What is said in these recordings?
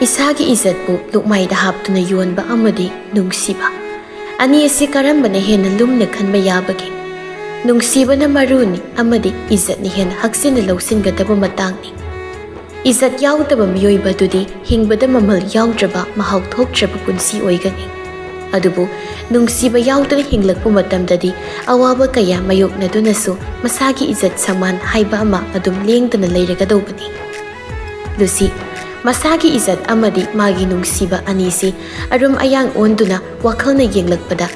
ꯏꯁꯥꯒꯤ ꯏꯖꯠꯄꯨ ꯂꯨꯛꯃꯥꯏꯗ ꯍꯥꯞꯇꯨꯅ ꯌꯣꯟꯕ ꯑꯃꯗꯤ ꯅꯨꯡꯁꯤꯕ ꯑꯅꯤ ꯑꯁꯤ ꯀꯔꯝꯕꯅ ꯍꯦꯟꯅ ꯂꯨꯝꯅ ꯈꯟꯕ ꯌꯥꯕꯒꯦ? ꯅꯨꯡꯁꯤꯕꯅ ꯃꯔꯨꯅꯤ ꯑꯃꯗꯤ ꯏꯖꯠꯅ ꯍꯦꯟꯅ ꯍꯛꯆꯤꯟꯅ ꯂꯧꯁꯤꯟꯒꯗꯕ ꯃꯇꯥꯡꯅꯤ꯫ ꯏꯖꯠ ꯌꯥꯎꯗꯕ ꯃꯤꯑꯣꯏꯕꯗꯨꯗꯤ ꯍꯤꯡꯕꯗ ꯃꯃꯜ ꯌꯥꯎꯗ꯭ꯔꯕ ꯃꯍꯥꯎ ꯊꯣꯛꯇ꯭ꯔꯕ ꯄꯨꯟꯁꯤ ꯑꯣꯏꯒꯅꯤ꯫ ꯑꯗꯨꯕꯨ ꯅꯨꯡꯁꯤꯕ ꯌꯥꯎꯗꯅ ꯍꯤꯡꯂꯛꯄ ꯃꯇꯝꯗꯗꯤ ꯑꯋꯥꯕ ꯀꯌꯥ ꯃꯥꯌꯣꯛꯅꯗꯨꯅꯁꯨ ꯃꯁꯥꯒꯤ ꯏꯖꯠ ꯁꯃꯥꯟ ꯍꯥꯏꯕ ꯑꯃ ꯑꯗꯨꯝ ꯂꯦꯡꯗꯅ ꯂꯩꯔꯒꯗꯧꯕꯅꯤ꯫ ꯂꯨꯁꯤ ꯃꯁꯥꯒꯤ ꯏꯖꯠ ꯑꯃꯗꯤ ꯃꯥꯒꯤ ꯅꯨꯡꯁꯤꯕ ꯑꯅꯤꯁꯤ ꯑꯔꯨꯝ ꯑꯌꯥꯡ ꯑꯣꯟꯗꯨꯅ ꯋꯥꯈꯜꯅ ꯌꯦꯡꯂꯛꯄꯗ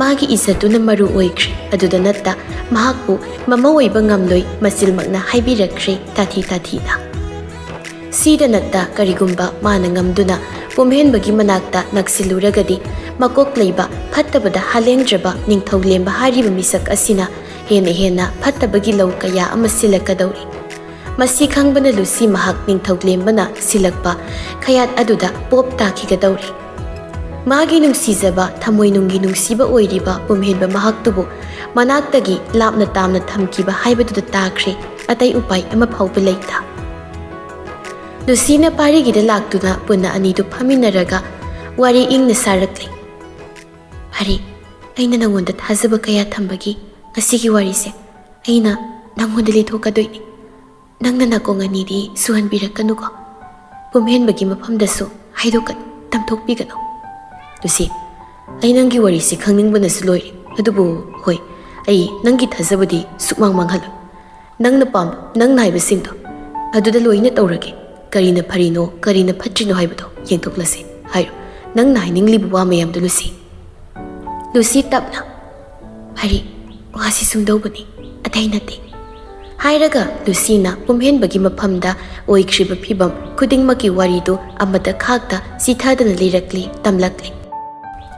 ꯃꯥꯒꯤ ꯏꯖꯠꯇꯨꯅ ꯃꯔꯨ ꯑꯣꯏꯈ꯭ꯔꯦ꯫ ꯑꯗꯨꯗ ꯅꯠꯇ ꯃꯍꯥꯛꯄꯨ ꯃꯃꯥ ꯑꯣꯏꯕ ꯉꯝꯂꯣꯏ ꯃꯆꯤꯜꯃꯛꯅ ꯍꯥꯏꯕꯤꯔꯛꯈ꯭ꯔꯦ ꯇꯥꯊꯤ ꯇꯥꯊꯤꯅ꯫ ꯁꯤꯗ ꯅꯠꯇ ꯀꯔꯤꯒꯨꯝꯕ ꯃꯥꯅ ꯉꯝꯗꯨꯅ ꯄꯨꯝꯍꯦꯟꯕꯒꯤ ꯃꯅꯥꯛꯇ ꯅꯛꯁꯤꯜꯂꯨꯔꯒꯗꯤ ꯃꯀꯣꯛ ꯂꯩꯕ ꯐꯠꯇꯕꯗ ꯍꯥꯂꯦꯡꯗ꯭ꯔꯕ ꯅꯤꯡꯊꯧꯂꯦꯝꯕ ꯍꯥꯏꯔꯤꯕ ꯃꯤꯁꯛ ꯑꯁꯤꯅ ꯍꯦꯟꯅ ꯐꯠꯇꯕꯒꯤ ꯂꯧ ꯀꯌꯥ ꯑꯃ ꯁꯤꯜꯂꯛꯀꯗꯧꯔꯤ꯫ ꯃꯁꯤ ꯈꯪꯕꯅ ꯂꯨꯁꯤ ꯃꯍꯥꯛ ꯅꯤꯡꯊꯧꯂꯦꯝꯕꯅ ꯁꯤꯜꯂꯛꯄ ꯈꯌꯥꯠ ꯑꯗꯨꯗ ꯄꯣꯞ ꯇꯥꯈꯤꯒꯗꯧꯔꯤ꯫ ꯃꯥꯒꯤ ꯅꯨꯡꯁꯤꯖꯕ ꯊꯃꯣꯏꯅꯨꯡꯒꯤ ꯅꯨꯡꯁꯤꯕ ꯑꯣꯏꯔꯤꯕ ꯄꯨꯝꯍꯦꯟꯕ ꯃꯍꯥꯛꯇꯨꯕꯨ ꯃꯅꯥꯛꯇꯒꯤ ꯂꯥꯞꯅ ꯇꯥꯝꯅ ꯊꯝꯈꯤꯕ ꯍꯥꯏꯕꯗꯨꯗ ꯇꯥꯈ꯭ꯔꯦ ꯑꯇꯩ ꯎꯄꯥꯏ ꯑꯃ ꯐꯥꯎꯕ ꯂꯩꯇ꯫ ꯂꯨꯁꯤꯅ ꯄꯥꯔꯤꯒꯤꯗ ꯂꯥꯛꯇꯨꯅ ꯄꯨꯟꯅ ꯑꯅꯤꯗꯨ ꯐꯝꯃꯤꯟꯅꯔꯒ ꯋꯥꯔꯤ ꯏꯪꯅ ꯁꯥꯔꯛꯂꯤ꯫ ꯄꯥꯔꯤ, ꯑꯩꯅ ꯅꯪꯉꯣꯟꯗ ꯊꯥꯖꯕ ꯀꯌꯥ ꯊꯝꯕꯒꯤ ꯉꯁꯤꯒꯤ ꯋꯥꯔꯤꯁꯦ ꯑꯩꯅ ꯅꯪꯉꯣꯟꯗ ꯂꯤꯊꯣꯛꯀꯗꯣꯏꯅꯤ꯫ ꯅꯪꯅ ꯅꯥꯀꯣꯡ ꯑꯅꯤꯗꯤ ꯁꯨꯍꯟꯕꯤꯔꯛꯀꯅꯨꯀꯣ꯫ ꯄꯨꯝꯍꯦꯟꯕꯒꯤ ꯃꯐꯝꯗꯁꯨ ꯍꯥꯏꯗꯣꯛꯀꯅꯨ, ꯇꯝꯊꯣꯛꯄꯤꯒꯅꯨ꯫ ꯂꯨꯁꯤ, ꯑꯩ ꯅꯪꯒꯤ ꯋꯥꯔꯤꯁꯤ ꯈꯪꯅꯤꯡꯕꯅꯁꯨ ꯂꯣꯏꯔꯦ꯫ ꯑꯗꯨꯕꯨ ꯍꯣꯏ, ꯑꯩ ꯅꯪꯒꯤ ꯊꯥꯖꯕꯗꯤ ꯁꯨꯛꯃꯥꯡ ꯃꯥꯡꯍꯜꯂꯣꯏ꯫ ꯅꯪꯅ ꯄꯥꯝꯕ, ꯅꯪꯅ ꯍꯥꯏꯕꯁꯤꯡꯗꯣ ꯑꯗꯨꯗ ꯂꯣꯏꯅ ꯇꯧꯔꯒꯦ꯫ ꯀꯔꯤꯅ ꯐꯔꯤꯅꯣ ꯀꯔꯤꯅ ꯐꯠꯇ꯭ꯔꯤꯅꯣ ꯍꯥꯏꯕꯗꯣ ꯌꯦꯡꯊꯣꯛꯂꯁꯤ꯫ ꯍꯥꯏꯔꯣ, ꯅꯪꯅ ꯍꯥꯏꯅꯤꯡꯂꯤꯕ ꯋꯥ ꯃꯌꯥꯝꯗꯣ ꯂꯨꯁꯤ꯫ ꯂꯨꯁꯤ ꯇꯞꯅ, ꯄꯥꯔꯤ, ꯋꯥꯁꯤ ꯁꯨꯝꯗꯧꯕꯅꯤ, ꯑꯇꯩ ꯅꯠꯇꯦ ꯍꯥꯏꯔꯒ ꯂꯨꯁꯤꯅ ꯄꯨꯝꯍꯦꯟꯕꯒꯤ ꯃꯐꯝꯗ ꯑꯣꯏꯈ꯭ꯔꯤꯕ ꯐꯤꯚꯝ ꯈꯨꯗꯤꯡꯃꯛꯀꯤ ꯋꯥꯔꯤꯗꯨ ꯑꯃꯇ ꯈꯥꯛꯇ ꯆꯤꯊꯗꯅ ꯂꯤꯔꯛꯂꯤ, ꯇꯝꯂꯛꯂꯤ꯫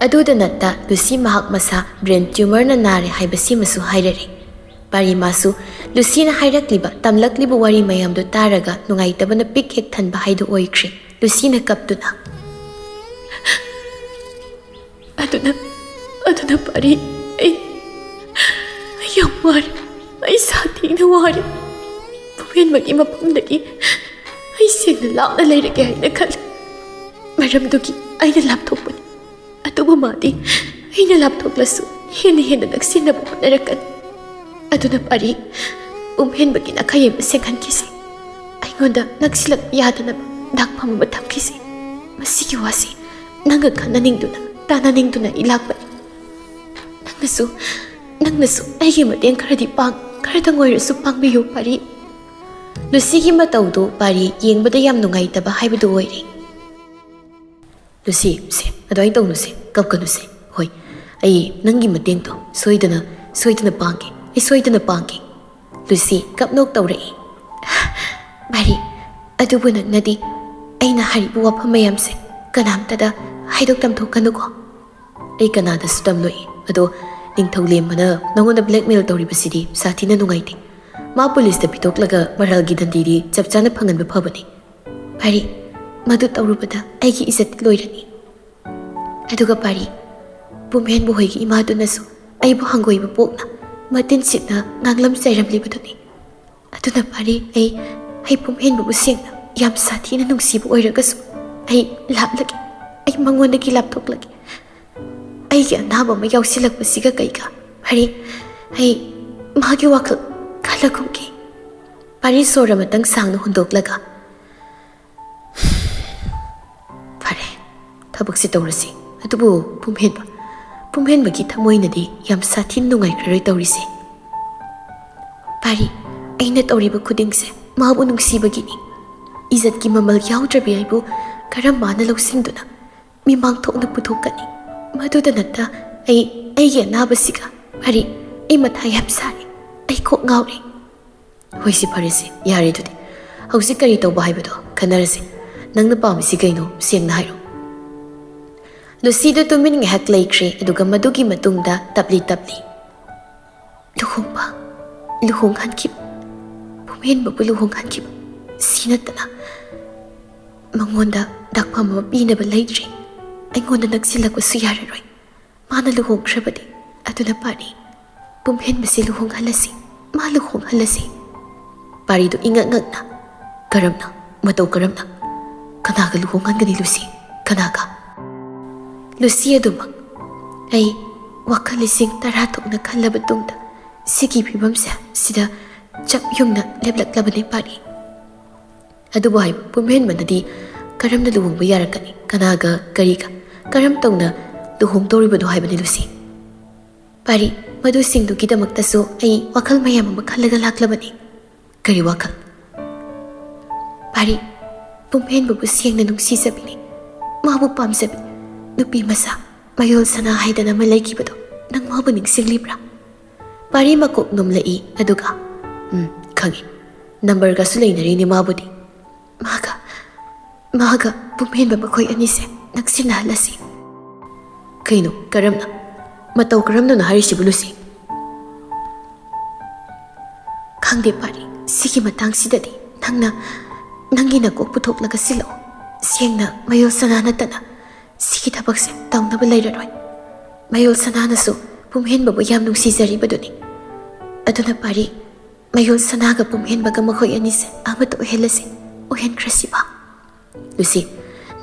ꯑꯗꯨꯗ ꯅꯠꯇ ꯂꯨꯁꯤ ꯃꯍꯥꯛ ꯃꯁꯥ ꯕ꯭ꯔꯦꯟ ꯇ꯭ꯌꯨꯃꯔꯅ ꯅꯥꯔꯦ ꯍꯥꯏꯕꯁꯤꯃꯁꯨ ꯍꯥꯏꯔꯛꯏ꯫ ꯄꯥꯔꯤ ꯃꯥꯁꯨ ꯂꯨꯁꯤꯅ ꯍꯥꯏꯔꯛꯂꯤꯕ ꯇꯝꯂꯛꯂꯤꯕ ꯋꯥꯔꯤ ꯃꯌꯥꯝꯗꯨ ꯇꯥꯔꯒ ꯅꯨꯡꯉꯥꯏꯇꯕꯅ ꯄꯤꯛ ꯍꯦꯛ ꯊꯟꯕ ꯍꯥꯏꯗꯨ ꯑꯣꯏꯈ꯭ꯔꯦ꯫ ꯂꯨꯁꯤꯅ ꯀꯞꯇꯨꯅ, ꯑꯗꯨꯅ ꯄꯥꯔꯤ, ꯑꯩ ꯌꯥꯝ ꯋꯥꯔꯦ, ꯑꯩ ꯁꯥꯊꯤꯅ ꯋꯥꯔꯦ꯫ ꯄꯨꯝꯍꯦꯟꯕꯒꯤ ꯃꯐꯝꯗꯒꯤ ꯑꯩ ꯁꯦꯡꯅ ꯂꯥꯞꯅ ꯂꯩꯔꯒꯦ ꯍꯥꯏꯅ ꯈꯜꯂꯤ꯫ ꯃꯔꯝꯗꯨꯒꯤ ꯑꯩꯅ ꯂꯥꯞꯊꯣꯛꯄꯅꯤ꯫ ꯑꯗꯨꯕꯨ ꯃꯥꯗꯤ ꯑꯩꯅ ꯂꯥꯞꯊꯣꯛꯂꯁꯨ ꯍꯦꯟꯅ ꯅꯛꯁꯤꯟꯅꯕ ꯍꯣꯠꯅꯔꯛꯀꯅꯤ꯫ ꯑꯗꯨꯅ ꯄꯥꯔꯤ, ꯄꯨꯝꯍꯦꯟꯕꯒꯤ ꯅꯥꯈꯩ ꯑꯃ ꯁꯦꯡꯍꯟꯈꯤꯁꯤ꯫ ꯑꯩꯉꯣꯟꯗ ꯅꯛꯁꯤꯜꯂꯛꯄ ꯌꯥꯗꯅꯕ ꯗꯥꯛꯐꯝ ꯑꯃ ꯊꯝꯈꯤꯁꯤ꯫ ꯃꯁꯤꯒꯤ ꯋꯥꯁꯤ ꯅꯪꯒ ꯈꯟꯅꯅꯤꯡꯗꯨꯅ ꯇꯥꯟꯅꯅꯤꯡꯗꯨꯅ ꯑꯩ ꯂꯥꯛꯄꯅꯤ꯫ ꯅꯪꯅꯁꯨ ꯑꯩꯒꯤ ꯃꯇꯦꯡ ꯈꯔꯗꯪ ꯑꯣꯏꯔꯁꯨ ꯄꯥꯡꯕꯤꯌꯨ ꯄꯥꯔꯤ꯫ ꯂꯨꯁꯤꯒꯤ ꯃꯇꯧꯗꯨ ꯄꯥꯔꯤ ꯌꯦꯡꯕꯗ ꯌꯥꯝ ꯅꯨꯡꯉꯥꯏꯇꯕ ꯍꯥꯏꯕꯗꯨ ꯑꯣꯏꯔꯤ꯫ ꯂꯨꯁꯤ, ꯑꯗꯨꯃꯥꯏꯅ ꯇꯧꯅꯨꯁꯦ, ꯀꯞꯀꯅꯨꯁꯦ꯫ ꯍꯣꯏ, ꯑꯩ ꯅꯪꯒꯤ ꯃꯇꯦꯡꯗꯣ ꯁꯣꯏꯗꯅ ꯄꯥꯡꯒꯦ, ꯑꯩ ꯁꯣꯏꯗꯅ ꯄꯥꯡꯒꯦ꯫ ꯂꯨꯁꯤ ꯀꯞꯅꯣꯛ ꯇꯧꯔꯛꯏ꯫ ꯄꯥꯔꯤ, ꯑꯗꯨꯕꯨ ꯅꯪꯅꯗꯤ ꯑꯩꯅ ꯍꯥꯏꯔꯤꯕ ꯋꯥꯐꯝ ꯃꯌꯥꯝꯁꯦ ꯀꯅꯥꯝꯇꯗ ꯍꯥꯏꯗꯣꯛ ꯇꯝꯊꯣꯛꯀꯅꯨꯀꯣ꯫ ꯑꯩ ꯀꯅꯥꯗꯁꯨ ꯇꯝꯂꯣꯏ꯫ ꯑꯗꯣ ꯅꯤꯡꯊꯧꯂꯦꯝꯕꯅ ꯅꯪꯉꯣꯟꯗ ꯕ꯭ꯂꯦꯛꯃꯦꯜ ꯇꯧꯔꯤꯕꯁꯤꯗꯤ ꯁꯥꯊꯤꯅ ꯅꯨꯡꯉꯥꯏꯇꯦ꯫ ꯃꯥ ꯄꯨꯂꯤꯁꯇ ꯄꯤꯊꯣꯛꯂꯒ ꯃꯔꯥꯜꯒꯤ ꯗꯟꯗꯤꯗꯤ ꯆꯞ ꯆꯥꯅ ꯐꯪꯍꯟꯕ ꯐꯕꯅꯤ꯫ ꯄꯥꯔꯤ, ꯃꯗꯨ ꯇꯧꯔꯨꯕꯗ ꯑꯩꯒꯤ ꯏꯖꯠ ꯂꯣꯏꯔꯅꯤ꯫ ꯑꯗꯨꯒ ꯄꯥꯔꯤ, ꯄꯨꯝꯍꯦꯟꯕ ꯍꯣꯏꯒꯤ ꯏꯃꯥꯗꯨꯅꯁꯨ ꯑꯩꯕꯨ ꯍꯪꯒꯣꯏꯕ ꯄꯣꯛꯅ ꯃꯇꯤꯟ ꯁꯤꯠꯅ ꯉꯥꯡꯂꯝ ꯆꯩꯔꯝꯂꯤꯕꯗꯨꯅꯤ꯫ ꯑꯗꯨꯅ ꯄꯥꯔꯤ, ꯑꯩ ꯄꯨꯝꯍꯦꯟꯕꯕꯨ ꯁꯦꯡꯅ ꯌꯥꯝ ꯁꯥꯊꯤꯅ ꯅꯨꯡꯁꯤꯕ ꯑꯣꯏꯔꯒꯁꯨ ꯑꯩ ꯂꯥꯞꯂꯒꯦ, ꯑꯩ ꯃꯉꯣꯟꯗꯒꯤ ꯂꯥꯞꯊꯣꯛꯂꯒꯦ꯫ ꯑꯩꯒꯤ ꯑꯅꯥꯕ ꯑꯃ ꯌꯥꯎꯁꯤꯜꯂꯛꯄꯁꯤꯒ ꯀꯩꯒ ꯄꯥꯔꯤ, ꯑꯩ ꯃꯥꯒꯤ ꯋꯥꯈꯜ ꯈꯜꯂꯒꯨꯝꯒꯦ꯫ ꯄꯥꯔꯤ ꯁꯣꯔ ꯑꯃꯇꯪ ꯁꯥꯡꯅ ꯍꯣꯟꯗꯣꯛꯂꯒ, ꯐꯔꯦ, ꯊꯕꯛꯁꯤ ꯇꯧꯔꯁꯤ꯫ ꯑꯗꯨꯕꯨ ꯄꯨꯝꯍꯦꯟꯕꯒꯤ ꯊꯃꯣꯏꯅꯗꯤ ꯌꯥꯝ ꯁꯥꯊꯤꯅ ꯅꯨꯡꯉꯥꯏꯈ꯭ꯔꯔꯣꯏ ꯇꯧꯔꯤꯁꯦ꯫ ꯄꯥꯔꯤ, ꯑꯩꯅ ꯇꯧꯔꯤꯕ ꯈꯨꯗꯤꯡꯁꯦ ꯃꯥꯕꯨ ꯅꯨꯡꯁꯤꯕꯒꯤꯅꯤ꯫ ꯏꯖꯠꯀꯤ ꯃꯃꯜ ꯌꯥꯎꯗ꯭ꯔꯕꯤ ꯑꯩꯕꯨ ꯀꯔꯝ ꯃꯥꯅ ꯂꯧꯁꯤꯟꯗꯨꯅ ꯃꯤꯃꯥꯡ ꯊꯣꯛꯅ ꯄꯨꯊꯣꯛꯀꯅꯤ? ꯃꯗꯨꯗ ꯅꯠꯇ ꯑꯩꯒꯤ ꯑꯅꯥꯕꯁꯤꯒ ꯄꯥꯔꯤ, ꯑꯩ ꯃꯊꯥ ꯌꯥꯝ ꯁꯥꯔꯦ, ꯑꯩ ꯀꯣꯛ ꯉꯥꯎꯔꯦ꯫ ꯍꯣꯏꯁꯤ ꯐꯔꯦꯁꯤ, ꯌꯥꯔꯦ ꯑꯗꯨꯗꯤ ꯍꯧꯖꯤꯛ ꯀꯔꯤ ꯇꯧꯕ ꯍꯥꯏꯕꯗꯣ ꯈꯟꯅꯔꯁꯤ꯫ ꯅꯪꯅ ꯄꯥꯝꯃꯤꯁꯤ ꯀꯩꯅꯣ ꯁꯦꯡꯅ ꯍꯥꯏꯔꯣ꯫ ꯂꯨꯁꯤꯗꯨ ꯇꯨꯃꯤꯟ ꯉꯥꯏꯍꯥꯛ ꯂꯩꯈ꯭ꯔꯦ꯫ ꯑꯗꯨꯒ ꯃꯗꯨꯒꯤ ꯃꯇꯨꯡꯗ ꯇꯞꯂꯤ ꯂꯨꯍꯣꯡꯍꯟꯈꯤꯕ, ꯄꯨꯝꯍꯦꯟꯕꯕꯨ ꯂꯨꯍꯣꯡꯍꯟꯈꯤꯕ, ꯁꯤ ꯅꯠꯇꯅ ꯃꯉꯣꯟꯗ ꯗꯥꯛꯐꯝ ꯑꯃ ꯄꯤꯅꯕ ꯂꯩꯇ꯭ꯔꯦ꯫ ꯑꯩꯉꯣꯟꯗ ꯅꯛꯁꯤꯜꯂꯛꯄꯁꯨ ꯌꯥꯔꯔꯣꯏ꯫ ꯃꯥꯅ ꯂꯨꯍꯣꯡꯈ꯭ꯔꯕꯗꯤ ꯑꯗꯨꯅ ꯄꯥꯔꯤ, ꯄꯨꯝꯍꯦꯟꯕꯁꯤ ꯂꯨꯍꯣꯡꯍꯜꯂꯁꯤ, ꯃꯥ ꯂꯨꯍꯣꯡꯍꯜꯂꯁꯤ꯫ ꯄꯥꯔꯤꯗꯨ ꯏꯉꯛ ꯉꯛꯅ, ꯀꯔꯝꯅ, ꯃꯇꯧ ꯀꯔꯝꯅ? ꯀꯅꯥꯒ ꯂꯨꯍꯣꯡꯍꯟꯒꯅꯤ ꯂꯨꯁꯤ? ꯀꯅꯥꯒ? ꯂꯨꯁꯤ ꯑꯗꯨꯃꯛ ꯑꯩ ꯋꯥꯈꯜ 10,000 ꯊꯣꯛꯅ ꯈꯜꯂꯕ ꯇꯨꯡꯗ ꯁꯤꯒꯤ ꯐꯤꯕꯝꯁꯦ ꯁꯤꯗ ꯆꯞ ꯌꯨꯡꯅ ꯂꯦꯞꯂꯛꯂꯕꯅꯤ ꯄꯥꯔꯤ꯫ ꯑꯗꯨꯕꯨ ꯍꯥꯏꯕ ꯄꯨꯝꯍꯦꯟꯕꯅꯗꯤ ꯀꯔꯝꯅ ꯂꯨꯍꯣꯡꯕ ꯌꯥꯔꯛꯀꯅꯤ? ꯀꯅꯥꯒ ꯀꯔꯤꯒ ꯀꯔꯝ ꯇꯧꯅ ꯂꯨꯍꯣꯡꯗꯧꯔꯤꯕꯅꯣ ꯍꯥꯏꯕꯅꯤ ꯂꯨꯁꯤ꯫ ꯄꯥꯔꯤ, ꯃꯗꯨꯁꯤꯡꯗꯨꯒꯤꯗꯃꯛꯇꯁꯨ ꯑꯩ ꯋꯥꯈꯜ ꯃꯌꯥꯝ ꯑꯃ ꯈꯜꯂꯒ ꯂꯥꯛꯂꯕꯅꯤ꯫ ꯀꯔꯤ ꯋꯥꯈꯜ? ꯄꯥꯔꯤ, ꯄꯨꯝꯍꯦꯟꯕꯕꯨ ꯁꯦꯡꯅ ꯅꯨꯡꯁꯤꯖꯕꯤꯅꯤ, ꯃꯥꯕꯨ ꯄꯥꯝꯖꯕꯤ ꯅꯨꯄꯤ ꯃꯆꯥ ꯃꯌꯣꯜ ꯁꯅꯥ ꯍꯥꯏꯗꯅ ꯑꯃ ꯂꯩꯈꯤꯕꯗꯣ ꯅꯪ ꯃꯥꯕꯨ ꯅꯤꯡꯁꯤꯡꯂꯤꯕ꯭ꯔꯥ? ꯄꯥꯔꯤ ꯃꯀꯣꯛ ꯅꯣꯝꯂꯛꯏ ꯑꯗꯨꯒ ꯈꯪꯏ, ꯅꯝꯕꯔꯒꯁꯨ ꯂꯩꯅꯔꯤꯅꯤ ꯃꯥꯕꯨꯗꯤ꯫ ꯃꯥꯒ ꯄꯨꯝꯍꯦꯟꯕ ꯃꯈꯣꯏ ꯑꯅꯤꯁꯦ ꯅꯛꯁꯤꯟꯅꯍꯜꯂꯁꯤ꯫ ꯀꯩꯅꯣ, ꯀꯔꯝꯅ? ꯃꯇꯧ ꯀꯔꯝꯅꯅꯣ ꯍꯥꯏꯔꯤꯁꯤꯕꯨ ꯂꯨꯁꯤ? ꯈꯪꯗꯦ ꯄꯥꯔꯤ, ꯁꯤꯒꯤ ꯃꯇꯥꯡꯁꯤꯗꯗꯤ ꯅꯪꯒꯤ ꯅꯀꯣꯛ ꯄꯨꯊꯣꯛꯂꯒ ꯁꯤꯜꯂꯛꯑꯣ꯫ ꯁꯦꯡꯅ ꯃꯌꯣꯜ ꯁꯅꯥ ꯅꯠꯇꯅ ꯁꯤꯒꯤ ꯊꯕꯛꯁꯦ ꯇꯧꯅꯕ ꯂꯩꯔꯔꯣꯏ꯫ ꯃꯌꯣꯜ ꯁꯅꯥꯅꯁꯨ ꯄꯨꯝꯍꯦꯟꯕꯕꯨ ꯌꯥꯝ ꯅꯨꯡꯁꯤꯖꯔꯤꯕꯗꯨꯅꯤ꯫ ꯑꯗꯨꯅ ꯄꯥꯔꯤ, ꯃꯌꯣꯜ ꯁꯅꯥꯒ ꯄꯨꯝꯍꯦꯟꯕꯒ ꯃꯈꯣꯏ ꯑꯅꯤꯁꯦ ꯑꯃꯠꯇ ꯑꯣꯏꯍꯜꯂꯁꯤ, ꯑꯣꯏꯍꯟꯈ꯭ꯔꯁꯤꯕ꯫ ꯂꯨꯁꯤ,